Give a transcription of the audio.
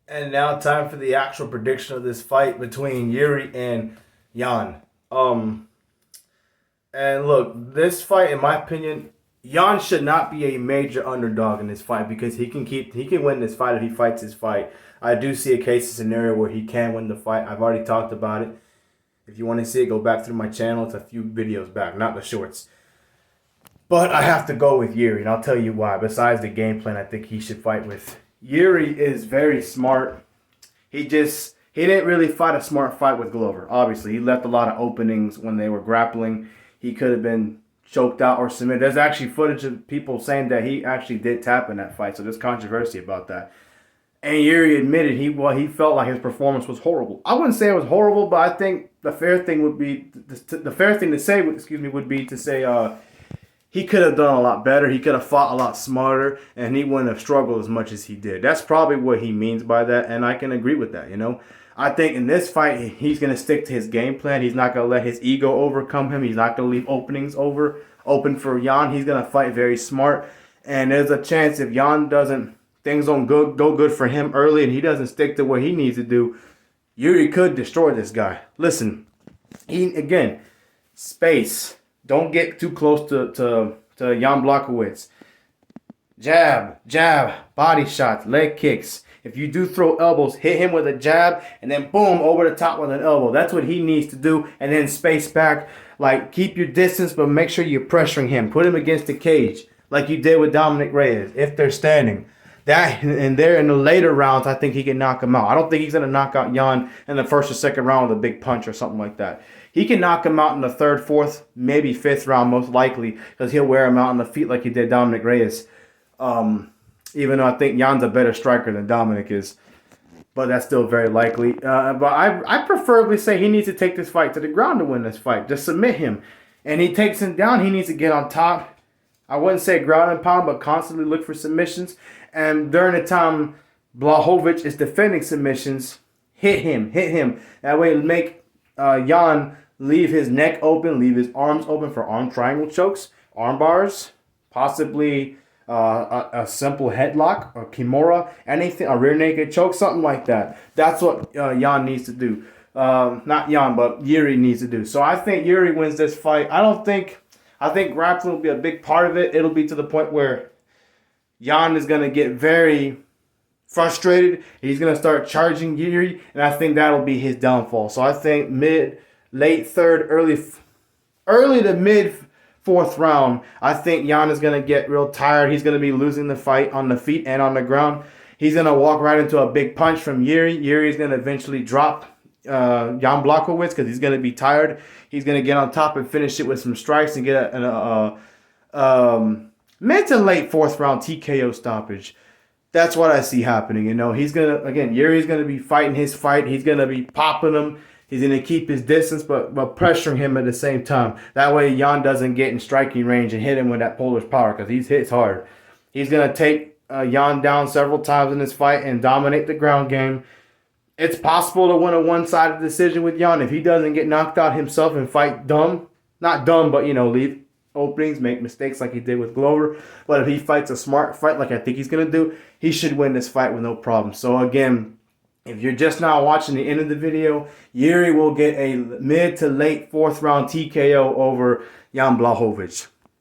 And now time for the actual prediction of this fight between Jiří and Jan. And look, this fight, in my opinion, Jan should not be a major underdog in this fight because he can win this fight if he fights his fight. I do see a case scenario where he can win the fight. I've already talked about it. If you want to see it, go back through my channel. It's a few videos back, not the shorts. But I have to go with Jiří, and I'll tell you why. Besides the game plan I think he should fight with. Jiří is very smart. He didn't really fight a smart fight with Glover. Obviously, he left a lot of openings when they were grappling. He could have been choked out or submitted. There's actually footage of people saying that he actually did tap in that fight, so there's controversy about that. And Jiří admitted he felt like his performance was horrible. I wouldn't say it was horrible, but I think the fair thing would be to say he could have done a lot better. He could have fought a lot smarter, and he wouldn't have struggled as much as he did. That's probably what he means by that, and I can agree with that, you know. I think in this fight, he's going to stick to his game plan. He's not going to let his ego overcome him. He's not going to leave openings open for Jan. He's going to fight very smart, and there's a chance if Jan things don't go good for him early, and he doesn't stick to what he needs to do, Jiří could destroy this guy. Listen, again, space. Don't get too close to Jan Błachowicz. Jab, body shots, leg kicks. If you do throw elbows, hit him with a jab, and then boom, over the top with an elbow. That's what he needs to do, and then space back. Like, keep your distance, but make sure you're pressuring him. Put him against the cage, like you did with Dominic Reyes, if they're standing. And there in the later rounds, I think he can knock him out. I don't think he's going to knock out Jan in the first or second round with a big punch or something like that. He can knock him out in the third, fourth, maybe fifth round, most likely, because he'll wear him out on the feet like he did Dominic Reyes. Even though I think Jan's a better striker than Dominic is. But that's still very likely. But I preferably say he needs to take this fight to the ground to win this fight. Just submit him. And he takes him down. He needs to get on top. I wouldn't say ground and pound, but constantly look for submissions. And during the time Błachowicz is defending submissions, hit him. That way make Jan leave his neck open, leave his arms open for arm triangle chokes, arm bars, possibly a simple headlock, or kimura, anything, a rear naked choke, something like that. That's what Jan needs to do. Not Jan, but Jiří needs to do. So I think Jiří wins this fight. I think grappling will be a big part of it. It'll be to the point where Jan is going to get very frustrated. He's going to start charging Jiří, and I think that'll be his downfall. So I think late third, early to mid fourth round, I think Jan is going to get real tired. He's going to be losing the fight on the feet and on the ground. He's going to walk right into a big punch from Jiří. Jiří is going to eventually drop Jan Błachowicz because he's going to be tired. He's going to get on top and finish it with some strikes and get a mid to late fourth round TKO stoppage. That's what I see happening. You know, Jiří's going to be fighting his fight. He's going to be popping him. He's going to keep his distance, but pressuring him at the same time. That way, Jan doesn't get in striking range and hit him with that Polish power because he hits hard. He's going to take Jan down several times in this fight and dominate the ground game. It's possible to win a one-sided decision with Jan if he doesn't get knocked out himself and fight dumb. Not dumb, but, you know, leave openings, make mistakes like he did with Glover. But if he fights a smart fight like I think he's going to do, he should win this fight with no problem. So, again, if you're just now watching the end of the video, Jiří will get a mid to late fourth round TKO over Jan Błachowicz.